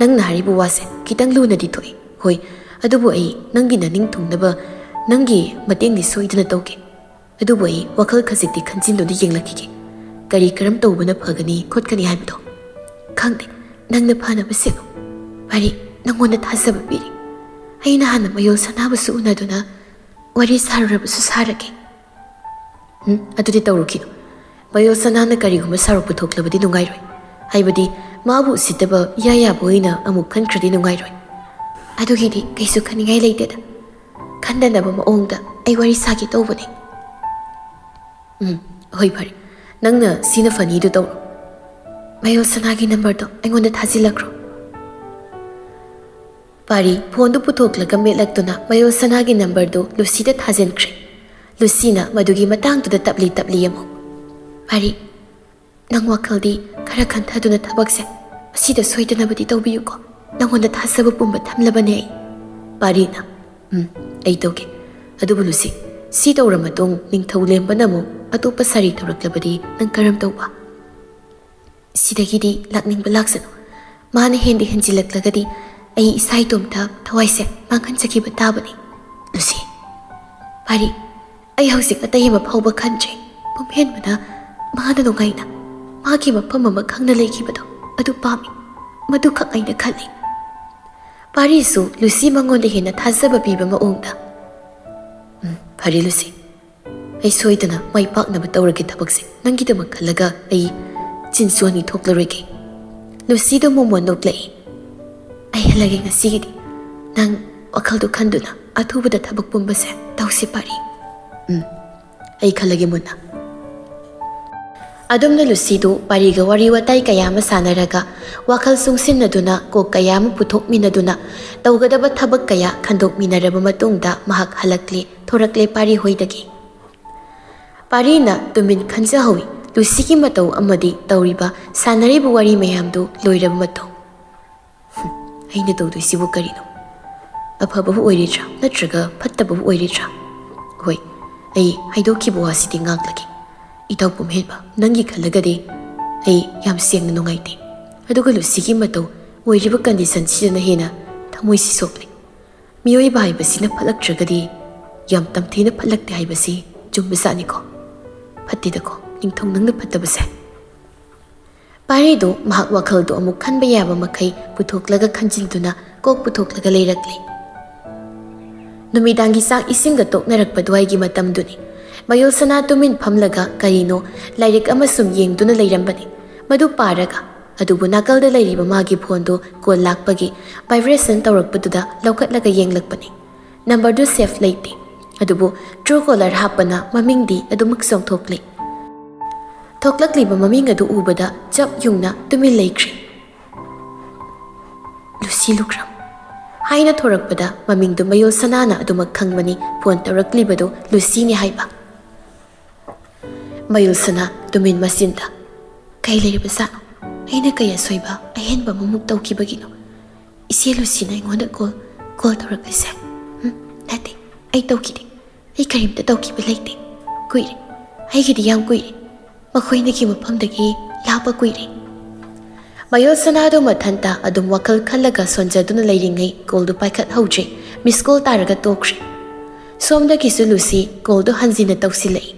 ꯅꯪꯅ ꯍꯥꯏꯔꯤꯕ ꯋꯥꯁꯦ ꯈꯤꯇꯪ ꯂꯨꯅꯗꯤ ꯊꯣꯛꯏ꯫ ꯍꯣꯏ, ꯑꯗꯨꯕꯨ ꯑꯩ ꯅꯪꯒꯤ ꯅꯅꯤꯡ ꯊꯨꯡꯅꯕ ꯅꯪꯒꯤ ꯃꯇꯦꯡꯗꯤ ꯁꯣꯏꯗꯅ ꯇꯧꯒꯦ꯫ ꯑꯗꯨꯕꯨ ꯑꯩ ꯋꯥꯈꯜ ꯈꯖꯤꯛꯇꯤ ꯈꯟꯖꯤꯟꯗꯨꯅ ꯌꯦꯡꯂꯛꯈꯤꯒꯦ, ꯀꯔꯝ ꯇꯧꯕꯅ ꯐꯒꯅꯤ ꯈꯣꯠꯀꯅꯤ ꯍꯥꯏꯕꯗꯣ꯫ ꯈꯪꯗꯦ, ꯅꯪꯅ ꯐꯅꯕ ꯁꯤꯜꯂꯨ꯫ ꯄꯥꯔꯤ, ꯅꯪꯉꯣꯟꯗ ꯊꯥꯖꯕ ꯄꯤꯔꯤ꯫ ꯑꯩꯅ ꯍꯥꯟꯅ ꯃꯌꯣꯜ ꯁꯅꯥꯕꯨꯁꯨ ꯎꯅꯗꯨꯅ ꯋꯥꯔꯤ ꯁꯥꯔꯨꯔꯕꯁꯨ ꯁꯥꯔꯒꯦ꯫ ꯑꯗꯨꯗꯤ ꯇꯧꯔꯨꯈꯤꯅꯨ꯫ ꯃꯌꯣꯜ ꯁꯅꯥꯅ ꯀꯔꯤꯒꯨꯝꯕ ꯁꯥꯎꯔꯛ ꯄꯨꯊꯣꯛꯂꯕꯗꯤ ꯅꯨꯡꯉꯥꯏꯔꯣꯏ꯫ ꯍꯥꯏꯕꯗꯤ ꯃꯥꯕꯨ ꯎꯁꯤꯠꯇꯕ ꯏꯌꯥ ꯌꯥꯕ ꯑꯣꯏꯅ ꯑꯃꯨꯛ ꯈꯟꯈ꯭ꯔꯗꯤ ꯅꯨꯡꯉꯥꯏꯔꯣꯏ꯫ ꯑꯗꯨꯒꯤꯗꯤ ꯀꯩꯁꯨ ꯈꯟꯅꯤꯡꯉꯥꯏ ꯂꯩꯇꯦꯗ꯫ ꯈꯟꯗꯅꯕ ꯃꯑꯣꯡꯗ ꯑꯩ ꯋꯥꯔꯤ ꯁꯥꯒꯦ ꯇꯧꯕꯅꯤ꯫ ꯍꯣꯏ ꯐꯔꯦ, ꯅꯪꯅ ꯁꯤꯅ ꯐꯅꯤꯗꯨ ꯇꯧꯔꯣ꯫ ꯃꯌꯣꯜ ꯁꯅꯥꯒꯤ ꯅꯝꯕꯔꯗꯣ ꯑꯩꯉꯣꯟꯗ ꯊꯥꯖꯤꯜꯂꯛꯈ꯭ꯔꯣ꯫ ꯄꯥꯔꯤ ꯐꯣꯟꯗꯨ ꯄꯨꯊꯣꯛꯂꯒ ꯃꯦꯠꯂꯛꯇꯨꯅ ꯃꯌꯣꯜ ꯁꯅꯥꯒꯤ ꯅꯝꯕꯔꯗꯨ ꯂꯨꯁꯤꯗ ꯊꯥꯖꯤꯟꯈ꯭ꯔꯦ꯫ ꯂꯨꯁꯤꯅ ꯃꯗꯨꯒꯤ ꯃꯇꯥꯡꯗꯨꯗ ꯇꯞꯂꯤ ꯑꯃꯨꯛ, ꯄꯥꯔꯤ, ꯅꯪ ꯋꯥꯈꯜꯗꯤ ꯈꯔ ꯈꯟꯊꯗꯨꯅ ꯊꯕꯛꯁꯦ ꯑꯁꯤꯗ ꯁꯣꯏꯗꯅꯕꯗꯤ ꯇꯧꯕꯤꯌꯨꯀꯣ꯫ ꯅꯪꯉꯣꯟꯗ ꯊꯥꯖꯕ ꯄꯨꯝꯕ ꯊꯝꯂꯕꯅꯦ ꯑꯩ꯫ ꯄꯥꯔꯤꯅ ꯑꯩ ꯇꯧꯒꯦ꯫ ꯑꯗꯨꯕꯨ ꯂꯨꯁꯤ, ꯁꯤ ꯇꯧꯔ ꯃꯇꯨꯡ ꯅꯤꯡꯊꯧ ꯂꯦꯝꯕꯅ ꯑꯃꯨꯛ ꯑꯇꯣꯞꯄ ꯁꯥꯔꯤ ꯇꯧꯔꯛꯂꯕꯗꯤ ꯅꯪ ꯀꯔꯝ ꯇꯧꯕ? ꯁꯤꯗꯒꯤꯗꯤ ꯂꯥꯛꯅꯤꯡꯕ ꯂꯥꯛꯁꯅꯨ꯫ ꯃꯥꯅ ꯍꯦꯟꯖꯤꯜꯂꯛꯂꯒꯗꯤ ꯑꯩ ꯏꯁꯥ ꯏꯇꯣꯝꯇ ꯊꯋꯥꯏꯁꯦ ꯃꯥꯡꯍꯟꯖꯈꯤꯕ ꯇꯥꯕꯅꯤ꯫ ꯂꯨꯁꯤ, ꯄꯥꯔꯤ, ꯑꯩ ꯍꯧꯖꯤꯛ ꯑꯇꯩ ꯑꯃ ꯐꯥꯎꯕ ꯈꯟꯗ꯭ꯔꯦ꯫ ꯄꯨꯝꯍꯦꯟꯕꯅ ꯃꯥꯅ ꯅꯨꯡꯉꯥꯏꯅ ꯃꯥꯒꯤ ꯃꯐꯝ ꯑꯃ ꯈꯪꯅ ꯂꯩꯈꯤꯕꯗꯣ ꯑꯗꯨ ꯄꯥꯝꯃꯤ, ꯃꯗꯨꯈꯛ ꯑꯩꯅ ꯈꯜꯂꯤ꯫ ꯄꯥꯔꯤꯁꯨ ꯂꯨꯁꯤ ꯃꯉꯣꯟꯗ ꯍꯦꯟꯅ ꯊꯥꯖꯕ ꯄꯤꯕ ꯃꯑꯣꯡꯗ, ꯐꯔꯦ ꯂꯨꯁꯤ, ꯑꯩ ꯁꯣꯏꯗꯅ ꯃꯥꯏ ꯄꯥꯛꯅꯕ ꯇꯧꯔꯒꯦ ꯊꯕꯛꯁꯦ꯫ ꯅꯪꯒꯤꯗꯃꯛ ꯈꯜꯂꯒ ꯑꯩ ꯆꯤꯟꯁꯨ ꯑꯅꯤ ꯊꯣꯛꯂꯔꯣꯏꯒꯦ꯫ ꯂꯨꯁꯤꯗꯣ ꯃꯣꯃꯣꯟ ꯅꯣꯛꯂꯛꯏ꯫ ꯑꯩ ꯍꯜꯂꯒꯦ ꯉꯁꯤꯒꯤꯗꯤ꯫ ꯅꯪ ꯋꯥꯈꯜꯗꯨ ꯈꯟꯗꯨꯅ ꯑꯊꯨꯕꯗ ꯊꯕꯛ ꯄꯨꯝꯕꯁꯦ ꯇꯧꯁꯤ ꯄꯥꯔꯤ꯫ ꯑꯩ ꯈꯜꯂꯒꯦ ꯃꯨꯟꯅ꯫ ꯑꯗꯨꯝꯅ ꯂꯨꯁꯤꯗꯨ ꯄꯥꯔꯤꯒ ꯋꯥꯔꯤ ꯋꯥꯇꯥꯏ ꯀꯌꯥ ꯑꯃ ꯁꯥꯟꯅꯔꯒ ꯋꯥꯈꯜ ꯆꯨꯡꯁꯤꯟꯅꯗꯨꯅ ꯀꯣꯛ ꯀꯌꯥ ꯑꯃ ꯄꯨꯊꯣꯛꯃꯤꯟꯅꯗꯨꯅ ꯇꯧꯒꯗꯕ ꯊꯕꯛ ꯀꯌꯥ ꯈꯟꯗꯣꯛꯃꯤꯟꯅꯔꯕ ꯃꯇꯨꯡꯗ ꯃꯍꯥꯛ ꯊꯣꯔꯛꯂꯦ ꯄꯥꯔꯤ ꯍꯣꯏꯗꯒꯤ꯫ ꯄꯥꯔꯤꯅ ꯇꯨꯃꯤꯟ ꯈꯟꯖꯍꯧꯏ ꯂꯨꯁꯤꯒꯤ ꯃꯇꯧ ꯑꯃꯗꯤ ꯇꯧꯔꯤꯕ ꯁꯥꯟꯅꯔꯤꯕ ꯋꯥꯔꯤ ꯃꯌꯥꯝꯗꯨ ꯂꯣꯏꯔꯕ ꯃꯇꯨꯡ꯫ ꯑꯩꯅ ꯇꯧꯗꯣꯏꯁꯤꯕꯨ ꯀꯔꯤꯅꯣ? ꯑꯐꯕꯕꯨ ꯑꯣꯏꯔꯤꯗ꯭ꯔꯥ ꯅꯠꯇ꯭ꯔꯒ ꯐꯠꯇꯕꯕꯨ ꯑꯣꯏꯔꯤꯗ꯭ꯔꯥ? ꯍꯣꯏ, ꯑꯩ ꯍꯥꯏꯗꯣꯛꯈꯤꯕ ꯋꯥꯁꯤꯗꯤ ꯉꯥꯛꯂꯒꯦ꯫ ꯏꯇꯥꯎ ꯄꯨꯝꯍꯦꯟꯕ, ꯅꯪꯒꯤ ꯈꯜꯂꯒꯗꯤ ꯑꯩ ꯌꯥꯝ ꯁꯦꯡꯅ ꯅꯨꯡꯉꯥꯏꯇꯦ꯫ ꯑꯗꯨꯒ ꯂꯨꯁꯤꯒꯤ ꯃꯇꯧ ꯑꯣꯏꯔꯤꯕ ꯀꯟꯗꯤꯁꯟꯁꯤꯗꯅ ꯍꯦꯟꯅ ꯊꯃꯣꯏꯁꯤ ꯁꯣꯛꯂꯤ꯫ ꯃꯤꯑꯣꯏꯕ ꯍꯥꯏꯕꯁꯤꯅ ꯐꯠꯂꯛꯇ꯭ꯔꯒꯗꯤ ꯌꯥꯝ ꯇꯝꯊꯤꯅ ꯐꯠꯂꯛꯇꯦ ꯍꯥꯏꯕꯁꯤ ꯆꯨꯝꯕꯖꯥꯠꯅꯤꯀꯣ? ꯐꯠꯇꯦꯗꯀꯣ ꯅꯤꯡꯊꯧ ꯅꯪꯅ ꯐꯠꯇꯕꯁꯦ꯫ ꯄꯥꯔꯤꯗꯨ ꯃꯍꯥꯛ ꯋꯥꯈꯜꯗꯨ ꯑꯃꯨꯛ ꯈꯟꯕ ꯌꯥꯕ ꯃꯈꯩ ꯄꯨꯊꯣꯛꯂꯒ ꯈꯟꯖꯤꯟꯗꯨꯅ ꯀꯣꯛ ꯄꯨꯊꯣꯛꯂꯒ ꯂꯩꯔꯛꯂꯤ꯫ ꯅꯨꯃꯤꯗꯥꯡꯒꯤ ꯆꯥꯛ ꯏꯁꯤꯡꯒ ꯇꯣꯛꯅꯔꯛꯄ ꯗꯨꯋꯥꯏꯒꯤ ꯃꯇꯝꯗꯨꯅꯤ꯫ ꯃꯌꯣꯜ ꯁꯅꯥ ꯇꯨꯃꯤꯟ ꯐꯝꯂꯒ ꯀꯔꯤꯅꯣ ꯂꯥꯏꯔꯤꯛ ꯑꯃ ꯁꯨꯝ ꯌꯦꯡꯗꯨꯅ ꯂꯩꯔꯝꯕꯅꯤ꯫ ꯃꯗꯨ ꯄꯥꯔꯒ, ꯑꯗꯨꯕꯨ ꯅꯥꯀꯜꯗ ꯂꯩꯔꯤꯕ ꯃꯥꯒꯤ ꯐꯣꯟꯗꯨ ꯀꯣꯜ ꯂꯥꯛꯄꯒꯤ ꯚꯥꯏꯕ꯭ꯔꯦꯁꯟ ꯇꯧꯔꯛꯄꯗꯨꯗ ꯂꯧꯈꯠꯂꯒ ꯌꯦꯡꯂꯛꯄꯅꯤ꯫ ꯅꯝꯕꯔꯗꯨ ꯁꯦꯐ ꯂꯩꯇꯦ, ꯑꯗꯨꯕꯨ ꯇ꯭ꯔꯨ ꯀꯣꯂꯔ ꯍꯥꯞꯄꯅ ꯃꯃꯤꯡꯗꯤ ꯑꯗꯨꯃꯛ ꯆꯣꯡꯊꯣꯛꯂꯤ꯫ ꯊꯣꯛꯂꯛꯂꯤꯕ ꯃꯃꯤꯡ ꯑꯗꯨ ꯎꯕꯗ ꯆꯞ ꯌꯨꯡꯅ ꯇꯨꯃꯤꯟ ꯂꯩꯈ꯭ꯔꯦ꯫ ꯂꯨꯁꯤ ꯂꯨꯈ꯭ꯔꯝ ꯍꯥꯏꯅ ꯊꯣꯔꯛꯄꯗ ꯃꯃꯤꯡꯗꯨ ꯃꯌꯣꯜ ꯁꯅꯥꯅ ꯑꯗꯨꯃꯛ ꯈꯪꯕꯅꯤ ꯐꯣꯟ ꯇꯧꯔꯛꯂꯤꯕꯗꯨ ꯂꯨꯁꯤꯅꯤ ꯍꯥꯏꯕ꯫ ꯃꯌꯣꯜ ꯁꯅꯥ ꯇꯨꯃꯤꯟ ꯃꯆꯤꯟꯗ, ꯀꯩ ꯂꯩꯔꯤꯕꯖꯥꯠꯅꯣ? ꯑꯩꯅ ꯀꯩ ꯑꯁꯣꯏꯕ ꯑꯍꯦꯟꯕ ꯑꯃꯃꯨꯛ ꯇꯧꯈꯤꯕꯒꯤꯅꯣ? ꯏꯆꯦ ꯂꯨꯁꯤꯅ ꯑꯩꯉꯣꯟꯗ ꯀꯣꯜ ꯇꯧꯔꯛꯂꯤꯁꯦ? ꯅꯠꯇꯦ, ꯑꯩ ꯇꯧꯈꯤꯗꯦ꯫ ꯑꯩ ꯀꯔꯤꯝꯇ ꯇꯧꯈꯤꯕ ꯂꯩꯇꯦ꯫ ꯀꯨꯏꯔꯦ, ꯑꯩꯒꯤꯗꯤ ꯌꯥꯝ ꯀꯨꯏꯔꯦ꯫ ꯃꯈꯣꯏꯅꯒꯤ ꯃꯐꯝꯗꯒꯤ ꯂꯥꯞꯄ ꯀꯨꯏꯔꯦ꯫ ꯃꯌꯣꯜ ꯁꯅꯥꯗꯨ ꯃꯊꯟꯇ ꯑꯗꯨꯝ ꯋꯥꯈꯜ ꯈꯜꯂꯒ ꯁꯣꯟꯖꯗꯨꯅ ꯂꯩꯔꯤꯉꯩ ꯀꯣꯜꯗꯨ ꯄꯥꯏꯈꯠꯍꯧꯗ꯭ꯔꯦ ꯃꯤꯁ ꯀꯣꯜ ꯇꯥꯔꯒ ꯇꯣꯛꯈ꯭ꯔꯦ ꯁꯣꯝꯗꯒꯤꯁꯨ ꯂꯨꯁꯤ ꯀꯣꯜꯗꯨ ꯍꯟꯖꯤꯟꯅ ꯇꯧꯁꯤꯜꯂꯛꯏ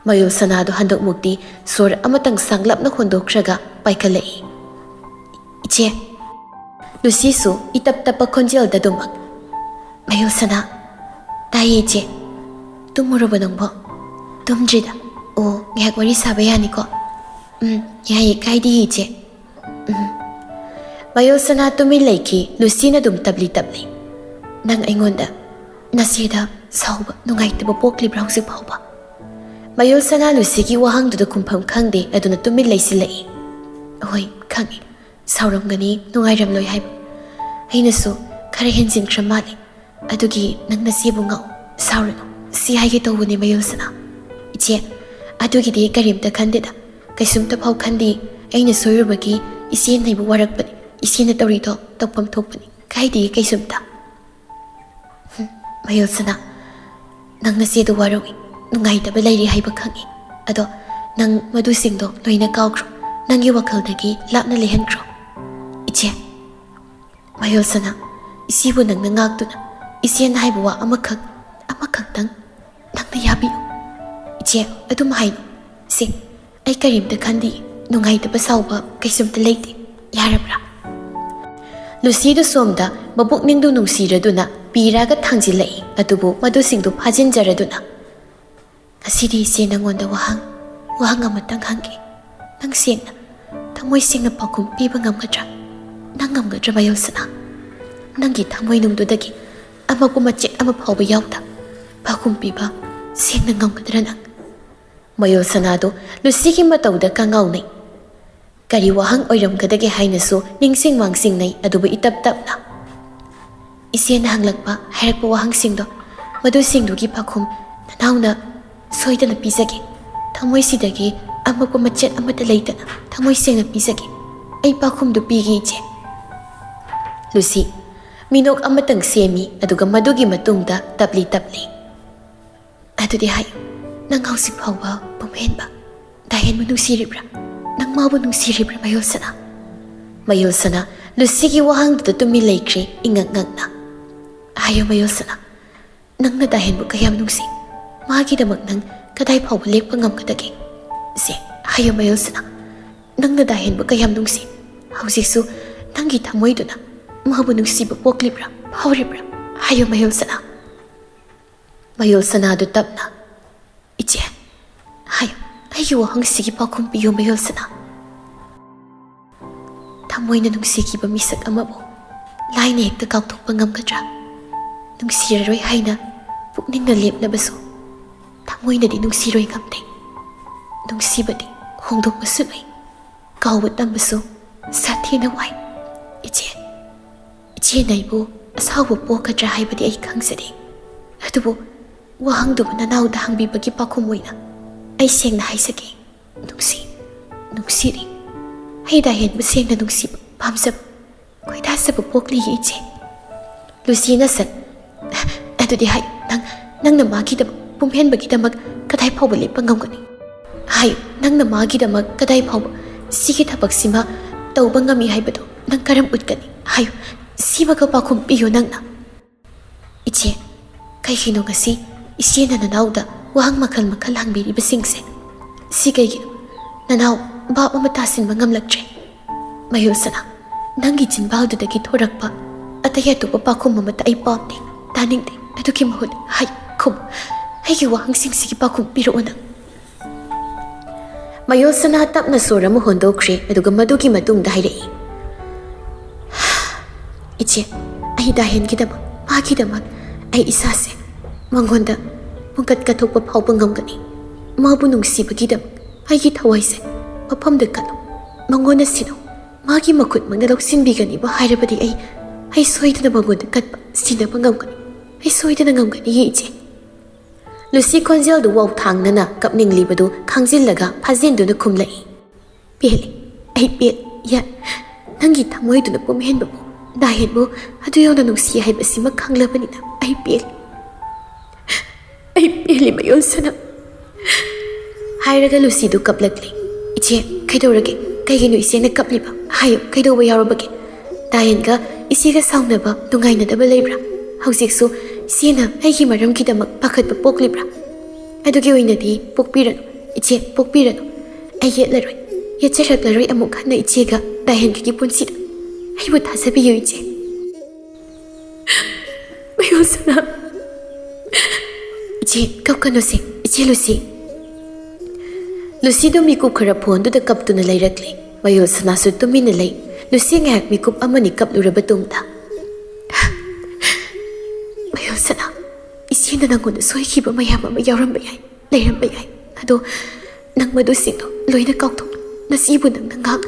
ꯃꯌꯣꯜ ꯁꯅꯥꯗꯨ ꯍꯟꯗꯛꯃꯨꯛꯇꯤ ꯁꯣꯔ ꯑꯃꯇꯪ ꯁꯥꯡꯂꯞꯅ ꯍꯣꯟꯗꯣꯛꯈ꯭ꯔꯒ ꯄꯥꯏꯈꯠꯂꯛꯏ ꯏꯆꯦ ꯂꯨꯁꯤꯁꯨ 이tap ꯇꯞꯄ ꯈꯣꯟꯖꯦꯜꯗ ꯑꯗꯨꯃꯛ ꯃꯌꯣꯜ ꯁꯅꯥ ꯇꯥꯏꯌꯦ ꯏꯆꯦ ꯇꯨꯝꯃꯨꯔꯕ ꯅꯪꯕꯣ ꯇꯨꯝꯗ꯭ꯔꯤꯗ ꯑꯣ ꯉꯥꯏꯍꯥꯛ ꯋꯥꯔꯤ ꯁꯥꯕ ꯌꯥꯅꯤꯀꯣ ꯌꯥꯏꯌꯦ ꯀꯥꯏꯗꯦ ꯏꯆꯦ ꯃꯌꯣꯜ ꯁꯅꯥ ꯇꯨꯃꯤꯟ ꯂꯩꯈꯤ ꯂꯨꯁꯤꯅ ꯑꯗꯨꯝ ꯇꯞꯂꯤ ꯅꯪ ꯑꯩꯉꯣꯟꯗ ꯅꯆꯦꯗ ꯁꯥꯎꯕ ꯅꯨꯡꯉꯥꯏꯇꯕ ꯄꯣꯛꯂꯤꯕ꯭ꯔꯥ ꯍꯧꯖꯤꯛ ꯐꯥꯎꯕ ꯃꯌꯣꯜ ꯁꯅꯥ ꯂꯨꯁꯤꯒꯤ ꯋꯥꯍꯪꯗꯨꯗ ꯈꯨꯝꯐꯝ ꯈꯪꯗꯦ ꯑꯗꯨꯅ ꯇꯨꯃꯤꯟ ꯂꯩꯁꯤꯜꯂꯛꯏ ꯍꯣꯏ ꯈꯪꯉꯤ ꯁꯥꯎꯔꯝꯒꯅꯤ ꯅꯨꯡꯉꯥꯏꯔꯝꯂꯣꯏ ꯍꯥꯏꯕ ꯑꯩꯅꯁꯨ ꯈꯔ ꯍꯦꯟꯖꯤꯟꯈ꯭ꯔ ꯃꯥꯜꯂꯦ ꯑꯗꯨꯒꯤ ꯅꯪ ꯅꯆꯦꯕꯨ ꯉꯥꯎ ꯁꯥꯎꯔꯅꯨ ꯁꯤ ꯍꯥꯏꯒꯦ ꯇꯧꯕꯅꯦ ꯃꯌꯣꯜ ꯁꯅꯥ ꯏꯆꯦ ꯑꯗꯨꯒꯤꯗꯤ ꯀꯔꯤꯝꯇ ꯈꯟꯗꯦꯗ ꯀꯩꯁꯨꯝꯇ ꯐꯥꯎ ꯈꯟꯗꯦ ꯑꯩꯅ ꯁꯣꯏꯔꯨꯕꯒꯤ ꯏꯆꯦꯅ ꯑꯩꯕꯨ ꯋꯥꯔꯛꯄꯅꯤ ꯏꯆꯦꯅ ꯇꯧꯔꯤꯗꯣ ꯇꯧꯐꯝ ꯊꯣꯛꯄꯅꯤ ꯀꯥꯏꯗꯦ ꯀꯩꯁꯨꯝꯇ ꯃꯌꯣꯜ ꯁꯅꯥ ꯅꯪ ꯅꯆꯦꯗꯨ ꯋꯥꯔꯧꯏ ꯅꯨꯡꯉꯥꯏꯇꯕ ꯂꯩꯔꯤ ꯍꯥꯏꯕ ꯈꯪꯉꯤ ꯑꯗꯣ ꯅꯪ ꯃꯗꯨꯁꯤꯡꯗꯣ ꯂꯣꯏꯅ ꯀꯥꯎꯈ꯭ꯔꯣ ꯅꯪꯒꯤ ꯋꯥꯈꯜꯗꯒꯤ ꯂꯥꯞꯅ ꯂꯩꯍꯟꯈ꯭ꯔꯣ ꯏꯆꯦ ꯃꯌꯣꯜ ꯁꯅꯥ ꯏꯆꯦꯕꯨ ꯅꯪꯅ ꯉꯥꯛꯇꯨꯅ ꯏꯆꯦꯅ ꯍꯥꯏꯕ ꯋꯥ ꯑꯃꯈꯛꯇꯪ ꯅꯪꯅ ꯌꯥꯕꯤꯌꯨ ꯏꯆꯦ ꯑꯗꯨꯝ ꯍꯥꯏꯅꯨ ꯁꯤ ꯑꯩ ꯀꯔꯤꯝꯇ ꯈꯟꯗꯦ ꯅꯨꯡꯉꯥꯏꯇꯕ ꯁꯥꯎꯕ ꯀꯩꯁꯨꯝꯇ ꯂꯩꯇꯦ ꯌꯥꯔꯕ꯭ꯔꯥ ꯂꯨꯁꯤꯗꯨ ꯁꯣꯝꯗ ꯃꯄꯨꯛꯅꯤꯡꯗꯨ ꯅꯨꯡꯁꯤꯔꯗꯨꯅ ꯄꯤꯔꯒ ꯊꯥꯡꯖꯤꯜꯂꯛꯏ ꯑꯗꯨꯕꯨ ꯃꯗꯨꯁꯤꯡꯗꯨ ꯐꯥꯖꯤꯟꯖꯔꯗꯨꯅ ꯉꯁꯤꯗꯤ ꯏꯆꯦ ꯅꯪꯉꯣꯟꯗ ꯋꯥꯍꯪ ꯑꯃꯇꯪ ꯍꯪꯒꯦ ꯅꯪ ꯁꯦꯡꯅ ꯊꯃꯣꯏ ꯁꯦꯡꯅ ꯄꯥꯎꯈꯨꯝ ꯄꯤꯕ ꯉꯝꯒꯗ꯭ꯔꯥ ꯅꯪ ꯉꯝꯒꯗ꯭ꯔꯥ ꯃꯌꯣꯜ ꯁꯅꯥ ꯅꯪꯒꯤ ꯊꯃꯣꯏꯅꯨꯡꯗꯨꯗꯒꯤ ꯑꯃꯕꯨ ꯃꯆꯦꯠ ꯑꯃ ꯐꯥꯎꯕ ꯌꯥꯎꯗ ꯄꯥꯎꯈꯨꯝ ꯄꯤꯕ ꯁꯦꯡꯅ ꯉꯝꯒꯗ꯭ꯔꯥ ꯅꯪ ꯃꯌꯣꯜ ꯁꯅꯥꯗꯨ ꯂꯨꯁꯤꯒꯤ ꯃꯇꯧꯗ ꯀꯉꯥꯎꯅꯩ ꯀꯔꯤ ꯋꯥꯍꯪ ꯑꯣꯏꯔꯝꯒꯗꯒꯦ ꯍꯥꯏꯅꯁꯨ ꯅꯤꯡꯁꯤꯡ ꯃꯥꯡꯁꯤꯡꯅꯩ ꯑꯗꯨꯕꯨ ꯏꯇꯞ ꯇꯞꯅ ꯏꯆꯦꯅ ꯍꯥꯏꯔꯛꯄ ꯋꯥꯍꯪꯁꯤꯡꯗꯣ ꯃꯗꯨꯁꯤꯡꯗꯨꯒꯤ ꯄꯥꯎꯈꯨꯝ ꯅꯅꯥꯎꯅ ꯁꯣꯏꯗꯅ ꯄꯤꯖꯒꯦ ꯊꯃꯣꯏꯁꯤꯗꯒꯤ ꯑꯃꯣꯠꯄ ꯃꯆꯦꯠ ꯑꯃꯠꯇ ꯂꯩꯇꯅ ꯊꯃꯣꯏ ꯁꯦꯡꯅ ꯄꯤꯖꯒꯦ ꯑꯩ ꯄꯥꯎꯈꯨꯝꯗꯨ ꯄꯤꯒꯦ ꯏꯆꯦ ꯂꯨꯁꯤ ꯃꯤꯅꯣꯛ ꯑꯃꯇꯪ ꯁꯦꯝꯃꯤ ꯑꯗꯨꯒ ꯃꯗꯨꯒꯤ ꯃꯇꯨꯡꯗ ꯇꯞꯂꯤ ꯑꯗꯨꯗꯤ ꯍꯥꯏꯌꯨ ꯅꯪ ꯍꯧꯖꯤꯛ ꯐꯥꯎꯕ ꯄꯨꯝꯍꯦꯟꯕ ꯗꯥꯍꯦꯟꯕꯨ ꯅꯨꯡꯁꯤꯔꯤꯕ꯭ꯔꯥ ꯅꯪ ꯃꯥꯕꯨ ꯅꯨꯡꯁꯤꯔꯤꯕ꯭ꯔꯥ ꯃꯌꯣꯜ ꯁꯅꯥ ꯂꯨꯁꯤꯒꯤ ꯋꯥꯍꯪꯗꯨꯗ ꯇꯨꯃꯤꯟ ꯂꯩꯈ꯭ꯔꯦ ꯏꯉꯛ ꯉꯛꯅ ꯍꯥꯏꯌꯨ ꯃꯌꯣꯜ ꯁꯅꯥ ꯅꯪꯅ ꯗꯥꯍꯦꯟꯕꯨ ꯀꯌꯥꯝ ꯅꯨꯡꯁꯤ ꯃꯥꯒꯤꯗꯃꯛ ꯅꯪ ꯀꯗꯥꯏ ꯐꯥꯎꯕ ꯂꯦꯞꯄ ꯉꯝꯒꯗꯒꯦ ꯁꯦ ꯍꯥꯏꯌꯨ ꯃꯌꯣꯜ ꯁꯅꯥ ꯅꯪꯅ ꯗꯥꯍꯦꯟꯕꯨ ꯀꯌꯥꯝ ꯅꯨꯡꯁꯤ ꯍꯧꯖꯤꯛꯁꯨ ꯅꯪꯒꯤ ꯊꯃꯣꯏꯗꯨꯅ ꯃꯥꯕꯨ ꯅꯨꯡꯁꯤꯕ ꯄꯣꯛꯂꯤꯕ꯭ꯔꯥ ꯐꯥꯎꯔꯤꯕ꯭ꯔꯥ ꯍꯥꯏꯌꯨ ꯃꯌꯣꯜ ꯁꯅꯥꯗꯨ ꯇꯞꯅ ꯏꯆꯦ ꯍꯥꯏꯌꯨ ꯑꯩꯒꯤ ꯋꯥꯍꯪꯁꯤꯒꯤ ꯄꯥꯎꯈꯨꯝ ꯄꯤꯌꯨ ꯃꯌꯣꯜ ꯁꯅꯥ ꯊꯃꯣꯏꯅ ꯅꯨꯡꯁꯤꯈꯤꯕ ꯃꯤꯁꯛ ꯑꯃꯕꯨ ꯂꯥꯏꯅ ꯍꯦꯛꯇ ꯀꯥꯎꯊꯣꯛꯄ ꯉꯝꯒꯗ꯭ꯔꯥ ꯅꯨꯡꯁꯤꯔꯔꯣꯏ ꯍꯥꯏꯅ ꯄꯨꯛꯅꯤꯡꯅ ꯂꯦꯞꯂꯕꯁꯨ ꯊꯃꯣꯏꯅꯗꯤ ꯅꯨꯡꯁꯤꯔꯣꯏ ꯉꯝꯗꯦ ꯅꯨꯡꯁꯤꯕꯗꯤ ꯍꯣꯡꯗꯣꯛꯄꯁꯨ ꯂꯩ ꯀꯥꯎꯕ ꯇꯝꯕꯁꯨ ꯁꯥꯊꯤꯅ ꯋꯥꯏ ꯏꯆꯦꯅ ꯑꯩꯕꯨ ꯑꯁꯥꯎꯕ ꯄꯣꯛꯀꯗ꯭ꯔꯥ ꯍꯥꯏꯕꯗꯤ ꯑꯩ ꯈꯪꯖꯗꯦ ꯑꯗꯨꯕꯨ ꯋꯥꯍꯪꯗꯨꯕꯨ ꯅꯅꯥꯎꯗ ꯍꯪꯕꯤꯕꯒꯤ ꯄꯥꯎꯈꯨꯝ ꯑꯣꯏꯅ ꯑꯩ ꯁꯦꯡꯅ ꯍꯥꯏꯖꯒꯦ ꯅꯨꯡꯁꯤꯔꯤ ꯑꯩ ꯗꯥꯍꯦꯟꯕꯨ ꯁꯦꯡꯅ ꯅꯨꯡꯁꯤꯕ ꯄꯥꯝꯖꯕ ꯈꯣꯏꯗꯥꯖꯕ ꯄꯣꯛꯂꯤꯌꯦ ꯏꯆꯦ ꯂꯨꯁꯤꯅ ꯁꯠ ꯑꯗꯨꯗꯤ ꯍꯥꯏꯌꯨ ꯅꯪꯅ ꯃꯥꯒꯤꯗꯃꯛ ꯄꯨꯝꯍꯦꯟꯕꯒꯤꯗꯃꯛ ꯀꯗꯥꯏ ꯐꯥꯎꯕ ꯂꯦꯞꯄ ꯉꯝꯒꯅꯤ ꯍꯥꯏꯌꯨ ꯅꯪꯅ ꯃꯥꯒꯤꯗꯃꯛ ꯀꯗꯥꯏ ꯐꯥꯎꯕ ꯁꯤꯒꯤ ꯊꯕꯛꯁꯤꯃ ꯇꯧꯕ ꯉꯝꯃꯤ ꯍꯥꯏꯕꯗꯣ ꯅꯪ ꯀꯔꯝ ꯎꯠꯀꯅꯤ ꯍꯥꯏꯌꯨ ꯁꯤꯃꯒ ꯄꯥꯎꯈꯨꯝ ꯄꯤꯌꯨ ꯅꯪꯅ ꯏꯆꯦ ꯀꯩꯒꯤꯅꯣ ꯉꯁꯤ ꯏꯆꯦꯅ ꯅꯅꯥꯎꯗ ꯋꯥꯍꯪ ꯃꯈꯜ ꯍꯪꯕꯤꯔꯤꯕꯁꯤꯡꯁꯦ ꯁꯤ ꯀꯩꯒꯤꯅꯣ ꯅꯅꯥꯎ ꯚꯥꯞ ꯑꯃ ꯇꯥꯁꯤꯟꯕ ꯉꯝꯂꯛꯇ꯭ꯔꯦ ꯃꯌꯣꯜ ꯁꯅꯥ ꯅꯪꯒꯤ ꯆꯤꯟꯕꯥꯜꯗꯨꯗꯒꯤ ꯊꯣꯔꯛꯄ ꯑꯇꯩ ꯑꯇꯣꯞꯄ ꯄꯥꯎꯈꯨꯝ ꯑꯃꯠꯇ ꯑꯩ ꯄꯥꯝꯗꯦ ꯇꯥꯅꯤꯡꯗꯦ ꯑꯗꯨꯒꯤ ꯃꯍꯨꯠ ꯑꯩꯒꯤ ꯋꯥꯍꯪꯁꯤꯡꯁꯤꯒꯤ ꯄꯥꯎꯈꯨꯝ ꯄꯤꯔꯛꯑꯣ ꯅꯪ ꯃꯌꯣꯜ ꯁꯅꯥ ꯇꯞꯅ ꯁꯣꯔ ꯑꯃ ꯍꯣꯟꯗꯣꯛꯈ꯭ꯔꯦ ꯑꯗꯨꯒ ꯃꯗꯨꯒꯤ ꯃꯇꯨꯡꯗ ꯍꯥꯏꯔꯛꯏ ꯏꯆꯦ ꯑꯩ ꯗꯥꯍꯦꯟꯒꯤꯗꯃꯛ ꯃꯥꯒꯤꯗꯃꯛ ꯑꯩ ꯏꯁꯥꯁꯦ ꯃꯉꯣꯟꯗ ꯄꯨꯡꯀꯠ ꯀꯠꯊꯣꯛꯄ ꯐꯥꯎꯕ ꯉꯝꯒꯅꯤ ꯃꯥꯕꯨ ꯅꯨꯡꯁꯤꯕꯒꯤꯗꯃꯛ ꯑꯩꯒꯤ ꯊꯋꯥꯏꯁꯦ ꯃꯐꯝꯗ ꯀꯠꯂꯨ ꯃꯉꯣꯟꯗ ꯁꯤꯟꯅꯧ ꯃꯥꯒꯤ ꯃꯈꯨꯠꯃꯛꯅ ꯂꯧꯁꯤꯟꯕꯤꯒꯅꯤꯕ ꯍꯥꯏꯔꯕꯗꯤ ꯑꯩ ꯁꯣꯏꯗꯅ ꯃꯉꯣꯟꯗ ꯀꯠꯄ ꯁꯤꯟꯅꯕ ꯉꯝꯒꯅꯤ ꯑꯩ ꯁꯣꯏꯗꯅ ꯉꯝꯒꯅꯤꯌꯦ ꯏꯆꯦ ꯂꯨꯁꯤ ꯈꯣꯟꯖꯦꯜꯗꯨ ꯋꯥꯎꯊꯥꯡꯅꯅ ꯀꯞꯅꯤꯡꯂꯤꯕꯗꯨ ꯈꯥꯡꯖꯤꯜꯂꯒ ꯐꯥꯖꯤꯟꯗꯨꯅ ꯈꯨꯝꯂꯛꯏ ꯄꯦꯜꯂꯤ ꯅꯪꯒꯤ ꯊꯃꯣꯏꯗꯨꯅ ꯄꯨꯝꯍꯦꯟꯕꯕꯨ ꯗꯥꯍꯦꯟꯕꯨ ꯑꯗꯨ ꯌꯧꯅ ꯅꯨꯡꯁꯤ ꯍꯥꯏꯕꯁꯤꯃ ꯈꯪꯂꯕꯅꯤꯅ ꯑꯩ ꯄꯦꯜꯂꯤ ꯃꯌꯣꯜ ꯁꯅꯥ ꯍꯥꯏꯔꯒ ꯂꯨꯁꯤꯗꯨ ꯀꯞꯂꯛꯂꯤ ꯏꯆꯦ ꯀꯩꯗꯧꯔꯒꯦ Kaigino isena kapliba hayo kaidoba yaurabage Dayanga isiga saunaba nungainadaba leibra Hausiksu isena aigi maramkidamak pakhatba poklibra Adugi oinadi pokpirano iche pokpirano Ai yetlaroi yetcharaklaroi amuk hana ichega Dayangagi punsida Aibu thasabiyo iche Mayosana Iche kapkano se iche Lucy Lucy do mikup khara phone do kap tu na lairakle Mayosana su tumina lai Lucy ngak mikup amani kap luraba tungta Mayosana isina nangona soikiba mayam ama yauramba yai lairamba yai ado nang madu singdo loina kauktok nasibu nang ngak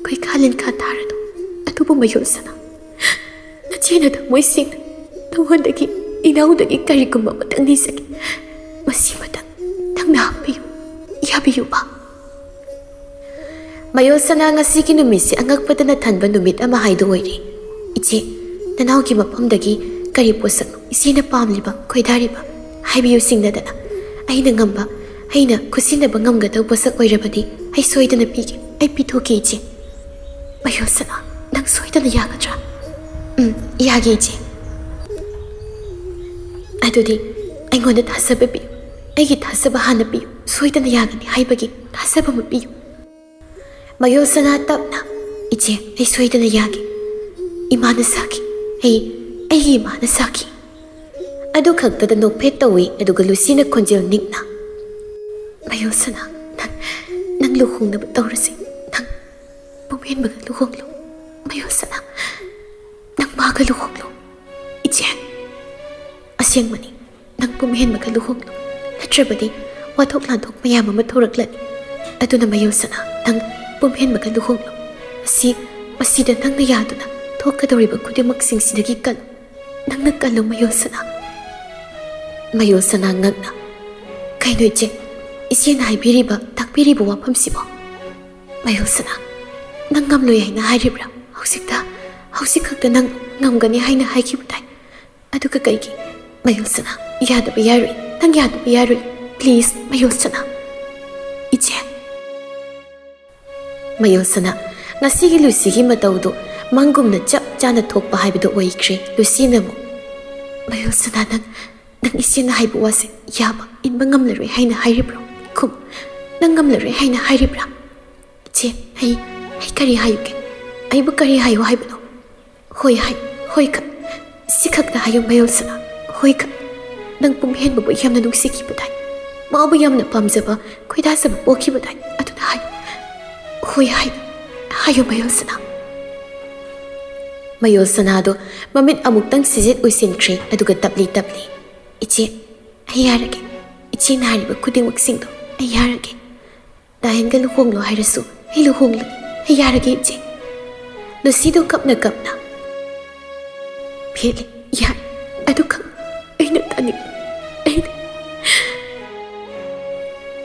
koi khalin kha tarado atubu Mayosana nachena da moi sing tawandagi inaudagi karigumba matang ni saki masimata tang na hapiyo yabiyo ba Mayosana ngasigi numisi angakpada na thanba numit ama haido oire ichi nanawgi mapamdagi kari posak isina pamliba khoidariba haibiyo singnadana aina ngamba aina kusinaba ngamgadaw posak oirabadi ai soidana pige ai pithoki ichi Mayosana nang soidana yagadra yagi ichi adudi aingonda thasaba pi aigi thasaba hana pi soidana yagani haibagi thasaba ma pi Mayosana tapna ichi ai soidana yagi imana saki ai imana saki adu khaktada nokphet tawi aduga Lucyna khonjel nikna Mayosana nang luhungna tawrasi nang pumen baga luhonglo Mayosana nang baga luhonglo ichi asyangmani nang pumen baga luhonglo natrabadi wathok lanthok mayam ama thoraklani aduna Mayosana nang pumen baga luhonglo asida nangna yaduna thokadoriba khudimak singsidagi kal nangna kallo Mayosana ngakna kaino iche isena haibiriba takbiriba wafam sibo Mayosana nang ngamlo yaina hairibra hausik khakta nang ngamgani haina haikibudai aduga kaigi Mayosana yadaba yarui nang yadaba yarui please Mayosana iche Mayosana ngasigi Lucygi matawdo mangumna chap chana thokpa haibido oikre Lucyna mo Mayosana nang isena haibu wase yaba inba ngamlaroi haina hairibro kum nang ngamlaroi haina hairibra che ai kari hayuke aibu kari hayu haibno hoi ka sikhakna hayu Mayosana hoi ka nang pumhen babu yamna nuksiki budai mabu yamna pamjaba khoidasaba poki budai atuna hoi hayu Mayosana do mamit amuktang sizit usinkre aduga tapli ichi ayarage ichi nariba kudingwak singdo ayarage dahanga luhonglo hairasu ai luhonglo ayarage ichi Lucy do kapna phele yar aduka aina tani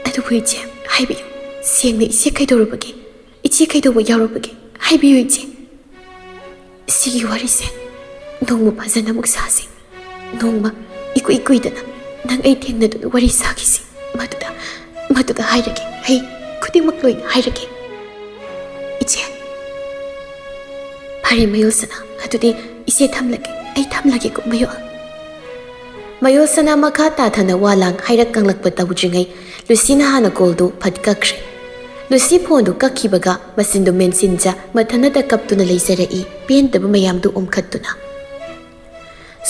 adu ichi haibiyo siengna isi kaidorubage ichi kaidoba yaurubage haibiyo ichi Sigi warise nongma phajana muk sasi nongma ikuidana nang ai thengna du wari sakisi maduda hairage ai khudingmak loina hairage iche phari Mayosana adudi ise thamlage ko Mayosana makha tathana walang hairak kanglakpa tawjringai Lucyna hana koldu phatkakre Lucy phone du kakhibaga masindo mensinja mathanada kaptuna leisarai pentaba mayamdu umkhattuna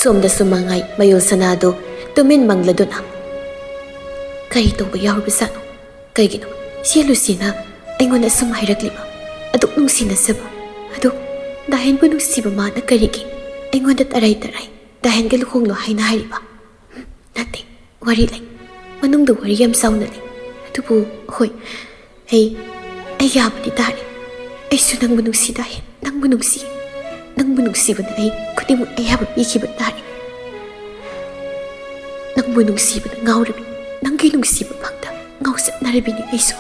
somda sumangai Mayosana do tumin mangladuna kari toba yaurbasano kaigino si Lucyna aingona sum hairakliba aduk nungsina saba aduk dahen bu nungsiba mana karigi aingonda tarai dahen ga luhonglo haina hariba nate wari lai manungdu wari yam sauna lai adubu hoi ai yabadi tare ai su nang nungsi dahen nang nungsi bana ai khudimu ai yaba pikiba tare nang nungsi bana ngaurabi nanggi nungsi ba phangda ngausat narabini aisu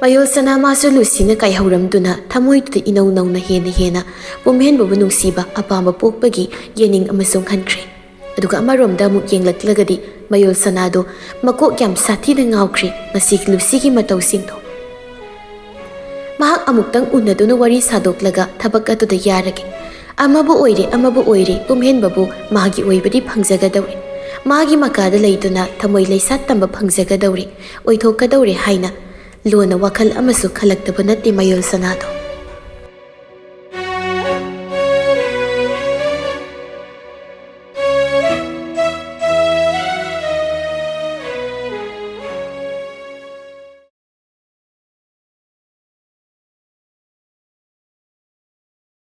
Mayosana masu Lucyna kai hauramduna thamoidu inau nauna hena pumhen babu nungsiba apamba pokpagi yening amasung hankre aduga amaromda amuk yenglaklagadi Mayosana do makok yam sathi na ngawkre ngasi Lucygi matau singdo ꯃꯍꯥꯛ ꯑꯃꯨꯛꯇꯪ ꯎꯅꯗꯨꯅ ꯋꯥꯔꯤ ꯁꯥꯗꯣꯛꯂꯒ ꯊꯕꯛ ꯑꯗꯨꯗ ꯌꯥꯔꯒꯦ꯫ ꯑꯃꯕꯨ ꯑꯣꯏꯔꯦ ꯄꯨꯝꯍꯦꯟꯕꯕꯨ ꯃꯥꯒꯤ ꯑꯣꯏꯕꯗꯤ ꯐꯪꯖꯒꯗꯧꯔꯦ꯫ ꯃꯥꯒꯤ ꯃꯀꯥꯗ ꯂꯩꯗꯨꯅ ꯊꯃꯣꯏ ꯂꯩꯁꯥꯠ ꯇꯝꯕ ꯐꯪꯖꯒꯗꯧꯔꯦ, ꯑꯣꯏꯊꯣꯛꯀꯗꯧꯔꯦ ꯍꯥꯏꯅ ꯂꯣꯟꯅ ꯋꯥꯈꯜ ꯑꯃꯁꯨ ꯈꯜꯂꯛꯇꯕ ꯅꯠꯇꯦ ꯃꯌꯣꯜ ꯁꯅꯥꯗꯣ꯫